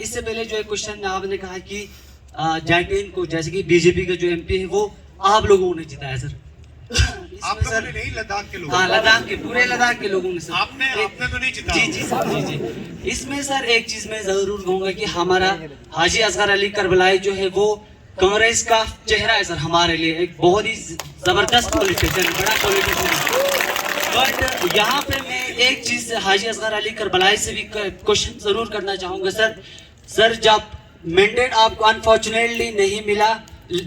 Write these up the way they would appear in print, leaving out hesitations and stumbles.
इससे पहले जो एक क्वेश्चन आपने कहा कि जैकलिन को, जैसे कि बीजेपी का जो एमपी है वो आप लोगों ने जिताया सर। आप लोगों ने नहीं, लद्दाख के लोग। हाँ, लद्दाख के, पूरे लद्दाख के लोगों ने सर। आपने तो नहीं जिताया। जी जी सर, जी जी। इसमें सर एक चीज मैं जरूर कहूंगा कि हमारा हाजी असगर अली करबलाई जो है वो कांग्रेस का चेहरा है सर, हमारे लिए एक बहुत ही जबरदस्त पॉलिटिशियन, बड़ा पॉलिटिशियन। बट यहाँ पे मैं एक चीज हाजी असगर अली करबलाई से भी क्वेश्चन जरूर करना चाहूंगा सर। जब मैंडेट आपको अनफॉर्चुनेटली नहीं मिला,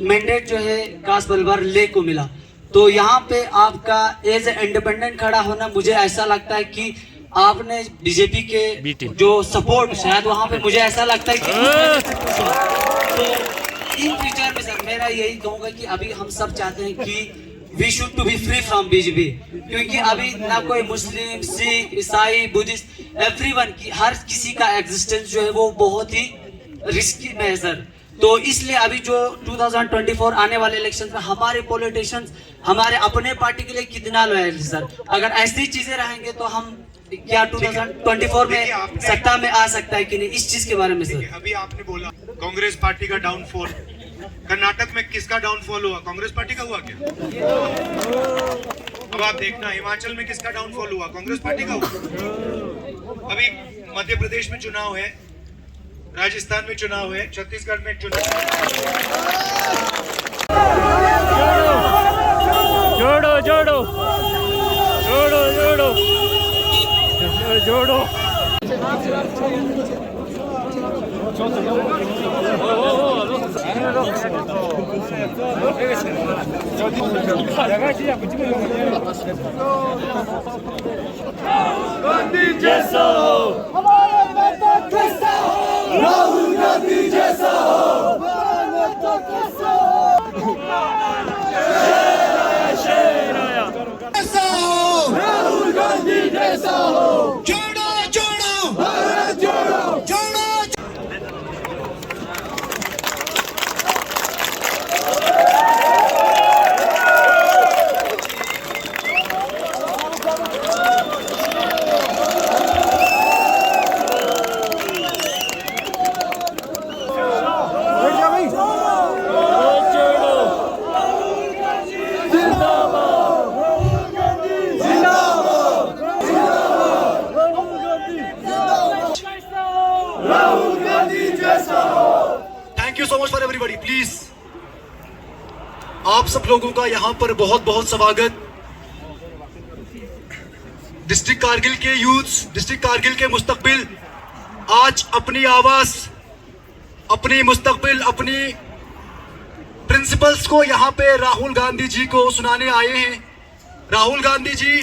मैंडेट जो है कास बलबर ले को मिला, तो यहाँ पे आपका एज ए इंडिपेंडेंट खड़ा होना, मुझे ऐसा लगता है कि आपने बीजेपी के जो सपोर्ट, शायद वहाँ पे मुझे ऐसा लगता है कि तो इन फ्यूचर में सर मेरा यही कहूँगा कि अभी हम सब चाहते हैं कि we should to be free from BJP, क्योंकि अभी ना कोई मुस्लिम, सिख, ईसाई, बुद्धिस्ट, एवरीवन की, हर किसी का एग्जिस्टेंस जो है वो बहुत ही रिस्की में है सर। तो इसलिए अभी जो 2024 आने वाले इलेक्शन में हमारे पॉलिटिशियंस हमारे अपने पार्टी के लिए कितना लॉयल है सर। अगर ऐसी चीजें रहेंगे तो हम क्या 2024 में सत्ता में आ सकता है कि नहीं, इस चीज के बारे में सर। अभी आपने बोला कांग्रेस पार्टी का डाउनफॉल, कर्नाटक में किसका डाउनफॉल हुआ? कांग्रेस पार्टी का हुआ क्या? अब आप देखना हिमाचल में किसका डाउनफॉल हुआ? कांग्रेस पार्टी का हुआ। अभी मध्य प्रदेश में चुनाव है, राजस्थान में चुनाव है, छत्तीसगढ़ में चुनाव। जोड़ो जोड़ो जोड़ो जोड़ो जोड़ो गांधी जैसा हो, हमारा नेता कैसा हो, राहुल गांधी जैसा हो, हमारा नेता कैसा हो, शेर आया जैसा हो, राहुल गांधी जैसा हो, जोड़ो जोड़ो भारत जोड़ो जोड़ो। Thank you so much for everybody. Please आप सब लोगों का यहाँ पर बहुत बहुत स्वागत। डिस्ट्रिक्ट कारगिल के यूथ्स, डिस्ट्रिक्ट कारगिल के मुस्तकबिल आज अपनी आवाज, अपनी मुस्तकबिल, अपनी प्रिंसिपल्स को यहाँ पे राहुल गांधी जी को सुनाने आए हैं। राहुल गांधी जी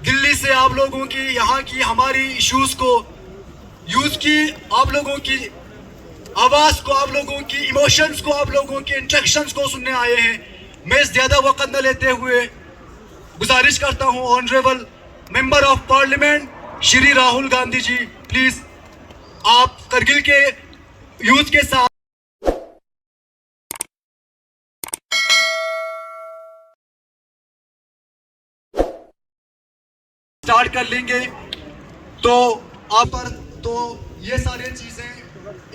दिल्ली से आप लोगों की, यहाँ की हमारी इश्यूज को, यूथ की, आप लोगों की आवाज को, आप लोगों की इमोशंस को, आप लोगों के इंस्ट्रक्शंस को सुनने आए हैं। मैं ज्यादा वक्त न लेते हुए गुजारिश करता हूं honourable member of parliament Shri Rahul Gandhi ji, please आप करगिल के यूथ के साथ स्टार्ट कर लेंगे। तो आप पर तो ये सारी चीजें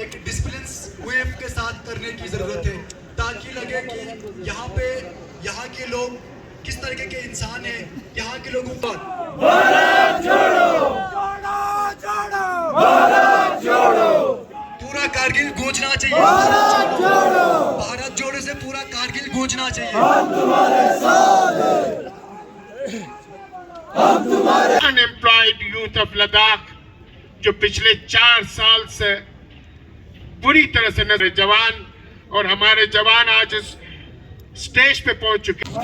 एक डिसिप्लिन वेव के साथ करने की जरूरत है, ताकि लगे कि यहाँ के लोग किस तरीके के इंसान हैं। यहाँ के लोगों पर भारत जोड़ो, भारत जोड़ो, पूरा कारगिल गूंजना चाहिए। भारत जोड़ो, भारत जोड़ो से पूरा कारगिल गूंजना चाहिए। हम तुम्हारे साथ हैं, हम तुम्हारे। अनएम्प्लॉयड यूथ ऑफ लद्दाख जो पिछले 4 साल से बुरी तरह से नजर, जवान और हमारे जवान आज इस स्टेज पे पहुंच चुके हैं।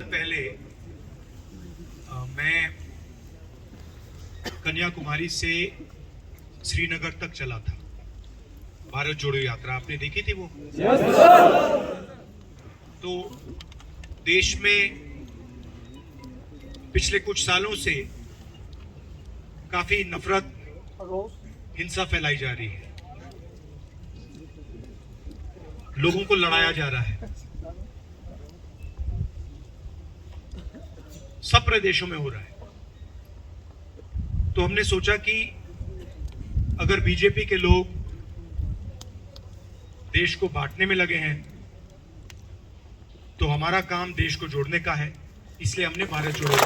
पहले मैं कन्याकुमारी से श्रीनगर तक चला था। भारत जोड़ो यात्रा आपने देखी थी वो? तो देश में पिछले कुछ सालों से काफी नफरत, हिंसा फैलाई जा रही है, लोगों को लड़ाया जा रहा है, सब प्रदेशों में हो रहा है। तो हमने सोचा कि अगर बीजेपी के लोग देश को बांटने में लगे हैं तो हमारा काम देश को जोड़ने का है, इसलिए हमने भारत जोड़ो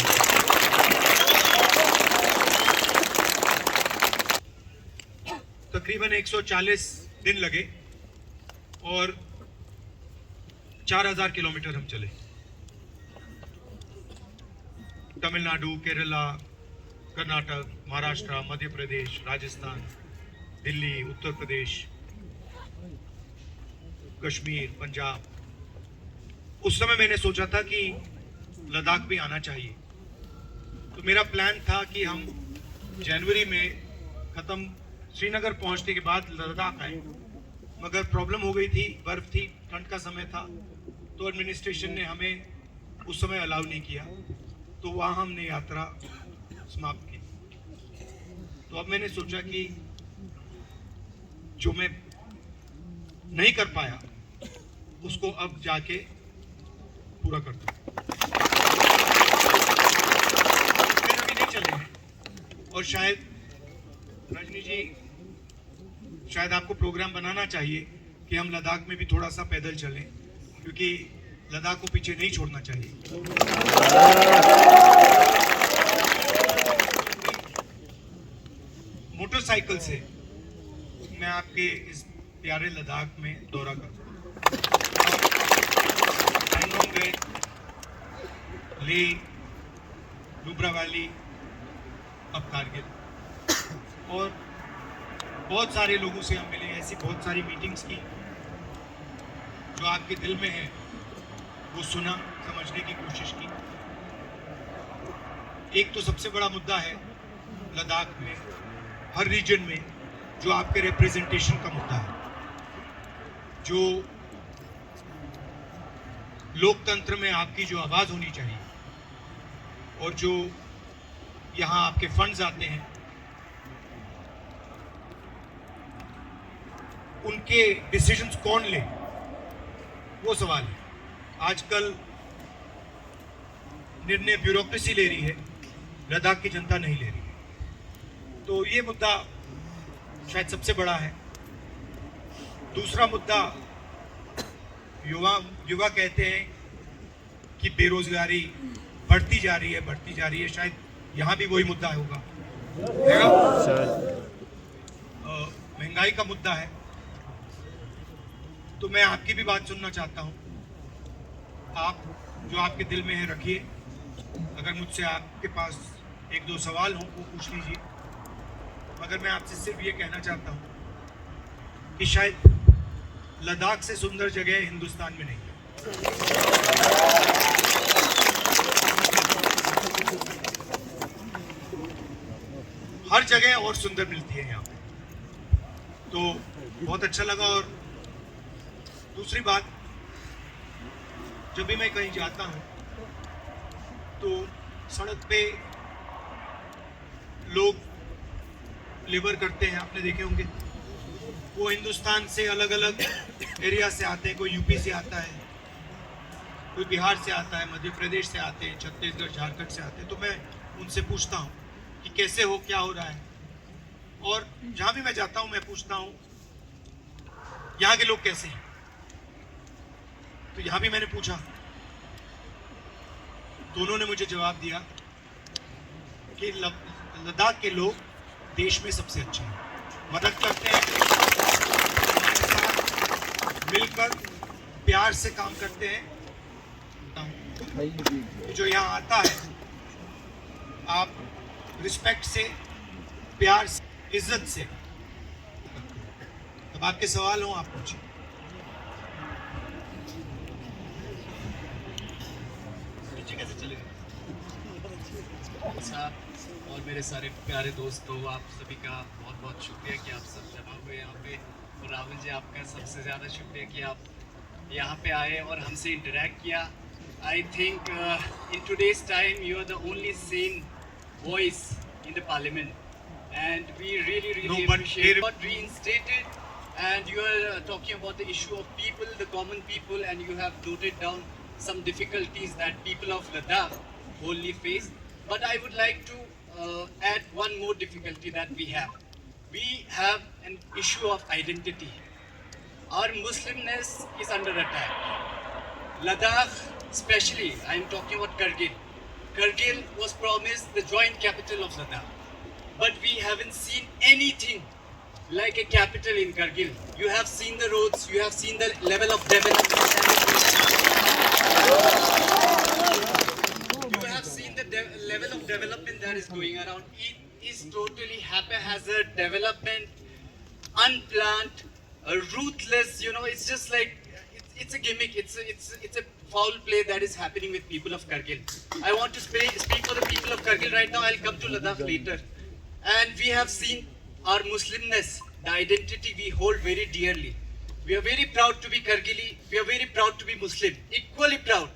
तकरीबन 140 दिन लगे और 4000 किलोमीटर हम चले। तमिलनाडु, केरला, कर्नाटक, महाराष्ट्र, मध्य प्रदेश, राजस्थान, दिल्ली, उत्तर प्रदेश, कश्मीर, पंजाब। उस समय मैंने सोचा था कि लद्दाख भी आना चाहिए। तो मेरा प्लान था कि हम जनवरी में खत्म श्रीनगर पहुंचने के बाद लद्दाख आए, मगर प्रॉब्लम हो गई थी, बर्फ थी, ठंड का समय था, तो एडमिनिस्ट्रेशन ने हमें उस समय अलाउ नहीं किया, तो वहाँ हमने यात्रा समाप्त की। तो अब मैंने सोचा कि जो मैं नहीं कर पाया उसको अब जाके पूरा करता हूँ। फिर अभी नहीं चले हैं और शायद रजनी जी, शायद आपको प्रोग्राम बनाना चाहिए कि हम लद्दाख में भी थोड़ा सा पैदल चलें, क्योंकि लद्दाख को पीछे नहीं छोड़ना चाहिए। मोटरसाइकिल से मैं आपके इस प्यारे लद्दाख में दौरा करूंगा। पैंगोंग गए, लेह, नुब्रा वैली, अब कारगिल, और बहुत सारे लोगों से हम मिले, ऐसी बहुत सारी मीटिंग्स की। जो आपके दिल में है वो सुना, समझने की कोशिश की। एक तो सबसे बड़ा मुद्दा है लद्दाख में, हर रीजन में, जो आपके रिप्रेजेंटेशन का मुद्दा है, जो लोकतंत्र में आपकी जो आवाज होनी चाहिए, और जो यहाँ आपके फंड्स आते हैं उनके डिसीजंस कौन ले, वो सवाल है। आजकल निर्णय ब्यूरोक्रेसी ले रही है, लद्दाख की जनता नहीं ले रही है। तो ये मुद्दा शायद सबसे बड़ा है। दूसरा मुद्दा, युवा कहते हैं कि बेरोजगारी बढ़ती जा रही है, शायद यहाँ भी वही मुद्दा होगा। महंगाई का मुद्दा है। तो मैं आपकी भी बात सुनना चाहता हूँ। आप जो आपके दिल में है रखिए। अगर मुझसे आपके पास एक दो सवाल हो वो पूछ लीजिए, मगर मैं आपसे सिर्फ ये कहना चाहता हूँ कि शायद लद्दाख से सुंदर जगह हिंदुस्तान में नहीं है। हर जगह और सुंदर मिलती है यहाँ पे। तो बहुत अच्छा लगा। और दूसरी बात, जब भी मैं कहीं जाता हूँ तो सड़क पे लोग लेबर करते हैं, आपने देखे होंगे। वो हिंदुस्तान से अलग अलग एरिया से आते हैं। कोई यूपी से आता है, कोई बिहार से आता है, मध्य प्रदेश से आते हैं, छत्तीसगढ़, झारखंड से आते हैं। तो मैं उनसे पूछता हूँ कि कैसे हो, क्या हो रहा है। और जहाँ भी मैं जाता हूँ मैं पूछता हूँ यहाँ के लोग कैसे हैं। तो यहाँ भी मैंने पूछा, दोनों ने मुझे जवाब दिया कि लद्दाख के लोग देश में सबसे अच्छे हैं, मदद करते हैं, हमारे साथ मिलकर प्यार से काम करते हैं। जो यहाँ आता है, आप रिस्पेक्ट से, प्यार से, इज्जत से। अब आपके सवाल हो, आप पूछिए। कैसे चलेगा? और मेरे सारे प्यारे दोस्तों, आप सभी का बहुत बहुत शुक्रिया कि आप सब जमा हुए यहाँ पे। और राहुल जी, आपका सबसे ज़्यादा शुक्रिया कि आप यहाँ पे आए और हमसे इंटरेक्ट किया। I think in today's time you are the only sane voice in the parliament and we really appreciate what reinstated, and you are talking about the issue of people, the common people, and you have noted down some difficulties that people of Ladakh wholly face. But I would like to add one more difficulty that we have. We have an issue of identity. Our Muslimness is under attack. Ladakh, especially, I am talking about Kargil. Kargil was promised the joint capital of Ladakh. But we haven't seen anything like a capital in Kargil. You have seen the roads, you have seen the level of development. You have seen the level of development that is going around. It is totally haphazard development, unplanned, ruthless. You know, it's just like it's a gimmick. It's a foul play that is happening with people of Kargil. I want to speak for the people of Kargil right now. I'll come to Ladakh later. And we have seen our Muslimness, the identity we hold very dearly. We are very proud to be Kargili. We are very proud to be Muslim. Equally proud.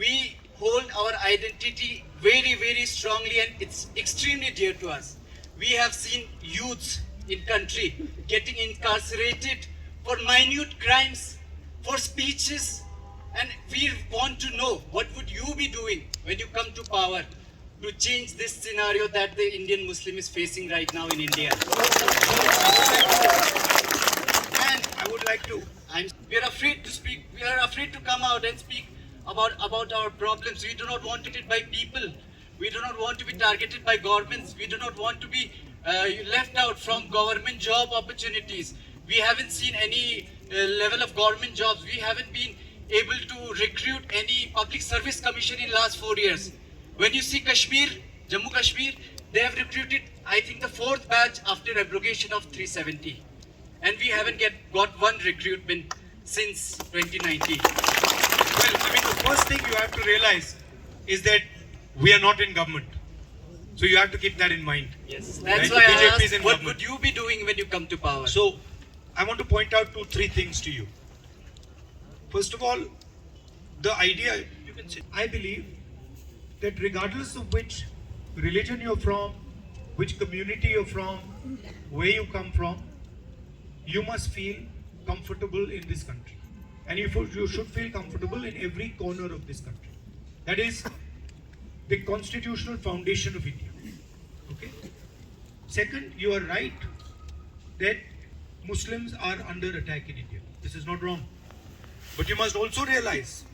We hold our identity very, very strongly, and it's extremely dear to us. We have seen youths in country getting incarcerated for minute crimes, for speeches, and we want to know what would you be doing when you come to power to change this scenario that the Indian Muslim is facing right now in India. And I would like to, we are afraid to speak, we are afraid to come out and speak about our problems. We do not want to be targeted by people. We do not want to be targeted by governments. We do not want to be left out from government job opportunities. We haven't seen any level of government jobs. We haven't been able to recruit any public service commission in last 4 years. When you see Kashmir, Jammu Kashmir, they have recruited, I think, the 4th batch after abrogation of 370. And we haven't got one recruitment since 2019. Well, I mean, the first thing you have to realize is that we are not in government. So you have to keep that in mind. Yes, that's Right? why I BJP is in asked, what government. would you be doing when you come to power? So I want to point out 2-3 things to you. First of all, the idea, you can say, I believe that regardless of which religion you're from, which community you're from, where you come from, you must feel comfortable in this country. And you should feel comfortable in every corner of this country. That is the constitutional foundation of India. Okay? Second, you are right that Muslims are under attack in India. This is not wrong. But you must also realize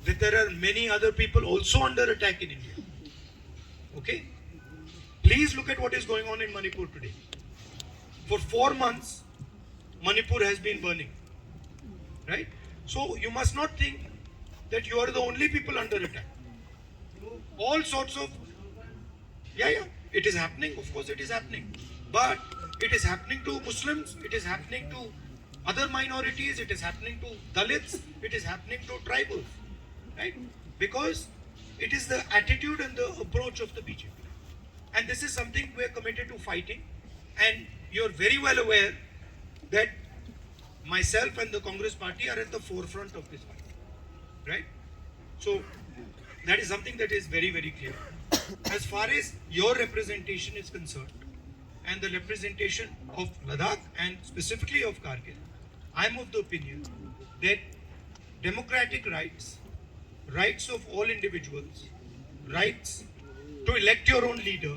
that there are many other people also under attack in India. Okay? Please look at what is going on in Manipur today. For 4 months, Manipur has been burning. Right? So you must not think that you are the only people under attack. All sorts of, it is happening. Of course it is happening. But it is happening to Muslims, it is happening to other minorities, it is happening to Dalits, it is happening to tribals. Right? Because it is the attitude and the approach of the BJP. And this is something we are committed to fighting. And you are very well aware that myself and the Congress party are at the forefront of this fight. Right? So that is something that is very, very clear. As far as your representation is concerned, and the representation of Ladakh and specifically of Kargil, I am of the opinion that democratic rights, rights of all individuals, rights to elect your own leader,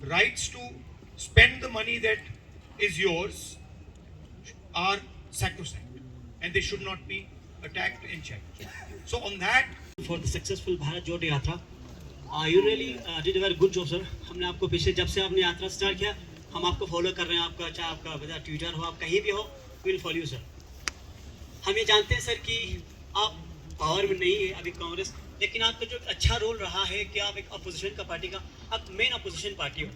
rights to spend the money that is yours are sacrosanct, and they should not be attacked and challenged. So on that, for the successful Bharat Jodo Yatra, you really did a very good job, sir. हमने आपको पिछले जब से आपने यात्रा start किया, हम आपको फॉलो कर रहे हैं. आपका चाहे आपका वजह ट्विटर हो, आप कहीं भी हो, we will follow you, sir. हम ये जानते हैं सर कि आप पावर में नहीं है अभी कांग्रेस, लेकिन आपका जो अच्छा रोल रहा है कि आप एक अपोजिशन का पार्टी का, आप मेन अपोजिशन पार्टी हो.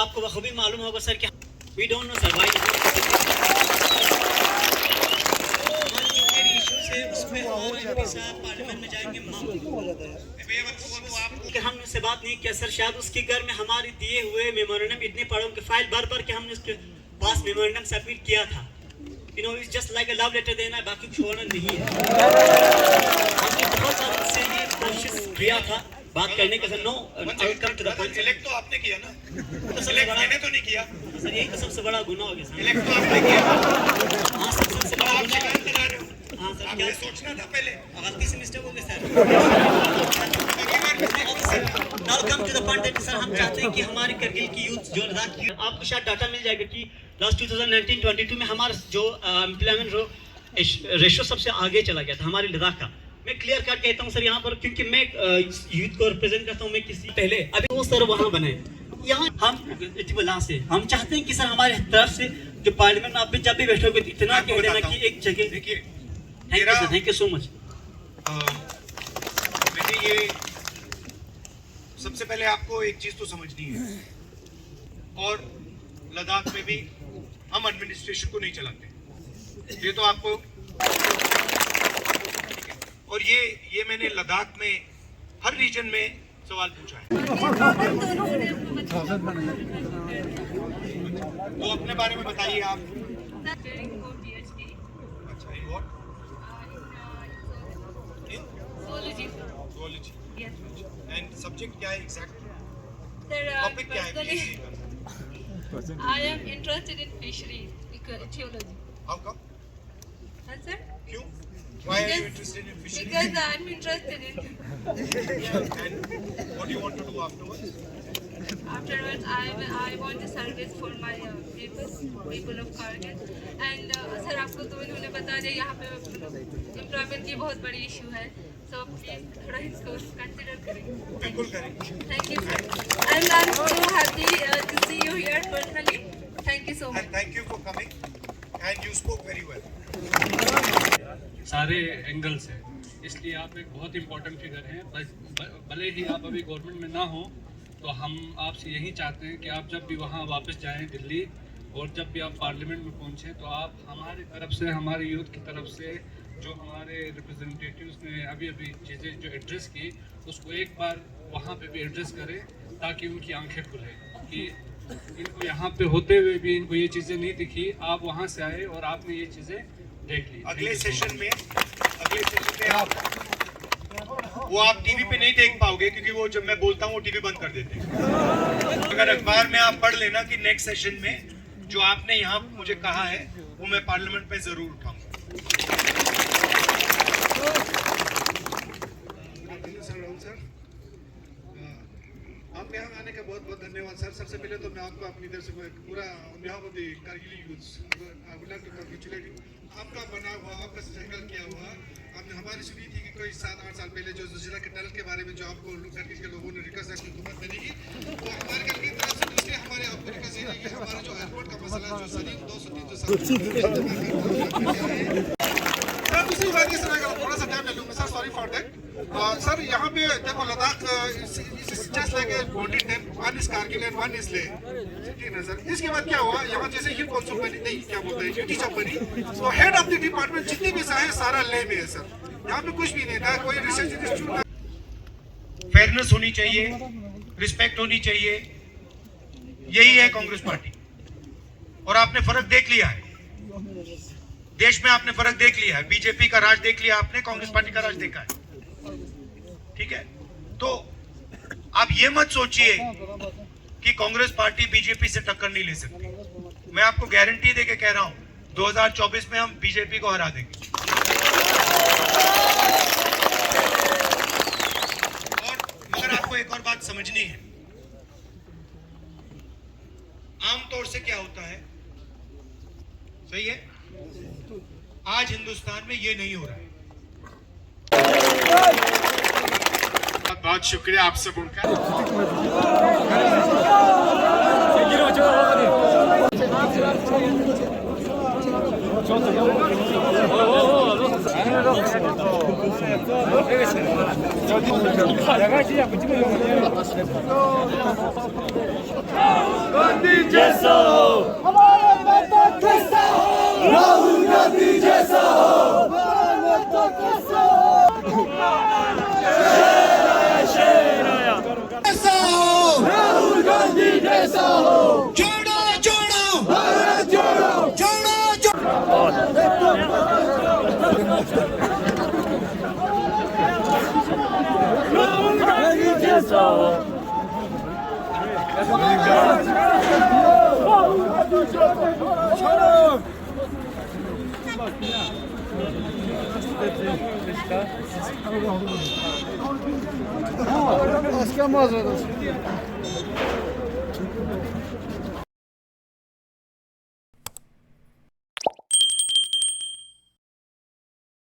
आपको बखूबी मालूम होगा सर कि we don't know sir why issues है उसमें मोदी साहब पार्लियामेंट में जाएंगे कि हमने उससे बात नहीं किया सर, शायद उसके घर में हमारे दिए हुए मेमोरेंडम इतने पढ़े उनके फाइल भर के हमने उसके पास मेमोरेंडम सबमिट किया था। You know it's just like a love letter देना, बाकी कुछ होना नहीं है। हमने बहुत साल से ये कोशिश किया था बात करने का sir. No I come to the point. Elect तो आपने किया ना, इलेक्ट मैंने तो नहीं किया सर, यही तो सबसे बड़ा गुनाह हो गया सर। इलेक्ट तो आपने किया। हाँ सर, सबसे बड़ा आप गुनाह। शिकायत करा रहे हो, हाँ सर, आपने क्या सोचना था पहले। गलती से मिस्टेक हो गया sir. Now come to the point that sir, हम चाहते हैं कि हमारे करगिल की यूथ जो लद्दाख की, आपको शायद डाटा मिल जाएगा कि लास्ट 2019-22 में हमारा जो एम्प्लॉयमेंट रेशो सबसे आगे चला गया था हमारे लद्दाख का। मैं क्लियर कर कहता हूँ सर यहाँ पर, क्योंकि मैं यूथ को रिप्रेजेंट करता हूँ। मैं किसी पहले अभी वो सर वहाँ बने, यहाँ हम इतिबला से हम चाहते हैं कि सर हमारे तरफ से जो पार्लियामेंट में आप भी जब भी बैठोगे तो इतना कह देना कि एक जगह। देखिए, थैंक यू सो मच। मैंने ये सबसे पहले आपको एक चीज तो समझनी है, और लद्दाख में भी हम एडमिनिस्ट्रेशन को नहीं चलाते, ये तो आपको। और ये मैंने लद्दाख में हर रीजन में सवाल पूछा है। तो अपने बारे में बताइए आप। अच्छा, in what? In zoology. And subject क्या है exact? Topic क्या है? I am interested in fisheries, ecology. How come? Sir? क्यों? Why are you interested in fisheries? Because I am interested in. And what do you want to do afterwards? Afterwards, I want a service for my people of Kargil. And sir, आपको तो इन्होंने बता दिया यहाँ पे employment की बहुत बड़ी इशू है, so please थोड़ा इसको कंसिडर करें। बिल्कुल करेंगे। Thank you sir. I'm so happy to see you here personally. Thank you so much. And thank you for coming. And you spoke very well. सारे एंगल से, इसलिए आप एक बहुत इंपॉर्टेंट फिगर हैं। भले ही आप अभी गवर्नमेंट में ना हो, तो हम आपसे यही चाहते हैं कि आप जब भी वहाँ वापस जाएं दिल्ली, और जब भी आप पार्लियामेंट में पहुँचें, तो आप हमारी तरफ से, हमारे यूथ की तरफ से जो हमारे रिप्रेजेंटेटिव्स ने अभी चीज़ें जो एड्रेस की, उसको एक बार वहाँ पे भी एड्रेस करें, ताकि उनकी आंखें खुलें कि इनको यहाँ पे होते हुए भी इनको ये चीज़ें नहीं दिखी। आप वहाँ से आए और आपने ये चीज़ें देख ली। अगले सेशन में आप वो आप टीवी पे नहीं देख पाओगे, क्योंकि वो जब मैं बोलता हूँ वो टीवी बंद कर देते हैं। अगर अखबार में आप पढ़ लेना कि नेक्स्ट सेशन में जो आपने यहाँ मुझे कहा है वो मैं पार्लियामेंट में जरूर उठाऊंगा। आप यहाँ आने का बहुत बहुत धन्यवाद सर। सबसे पहले तो मैं आपको अपनी तरफ से पूरा Kargil youth I would like to congratulate you. आपका बना हुआ, आपका स्ट्रगल किया हुआ, आपने हमारी सुनी थी कि कोई 7-8 साल पहले जो जिला के टनल के बारे में जो आपको कारगिल के लोगों ने रिक्वेस्ट की हुकूमत बनेगी, तो हमारे घर की तरफ से दूसरे हमारे आपको रिक्वेस्ट है कि हमारा जो एयरपोर्ट का मसला जो सलीम 203 सर, दूसरी बात ये सुनाएगा, थोड़ा सा टाइम ले लूँगा sir, sorry for that. Sir यहाँ पे देखो Ladakh just like a bonded them, one is Kargil and one is Leh. इसके बाद क्या हुआ, यहाँ जैसे हिल कॉन्सूल बनी, नहीं क्या बोलते हैं, ड्यूटी जब बनी, तो हेड ऑफ द डिपार्टमेंट जितने भी है सारा लेह में है सर। यहाँ पे कुछ भी नहीं था, कोई रिसर्च इंस्टीट्यूट। फेयरनेस होनी चाहिए, रिस्पेक्ट होनी चाहिए, यही है कांग्रेस पार्टी। और आपने फर्क देख लिया है, देश में आपने फर्क देख लिया है। बीजेपी का राज देख लिया आपने, कांग्रेस पार्टी का राज देखा है, ठीक है। तो आप ये मत सोचिए कि कांग्रेस पार्टी बीजेपी से टक्कर नहीं ले सकती। मैं आपको गारंटी देके कह रहा हूं, 2024 में हम बीजेपी को हरा देंगे। और मगर आपको एक और बात समझनी है, आमतौर से क्या होता है, सही है, आज हिंदुस्तान में ये नहीं हो रहा है। बहुत शुक्रिया आप सब उनका। गांधी जैसा हो हमारा नेता, कैसा हो राहुल गांधी जैसा हो हमारा नेता, कैसा हो जैसा हो राहुल गांधी जैसा हो जोड़ो जोड़ो भारत जोड़ो जोड़ो जोड़ो राहुल गांधी जैसा हो Asker mağazası.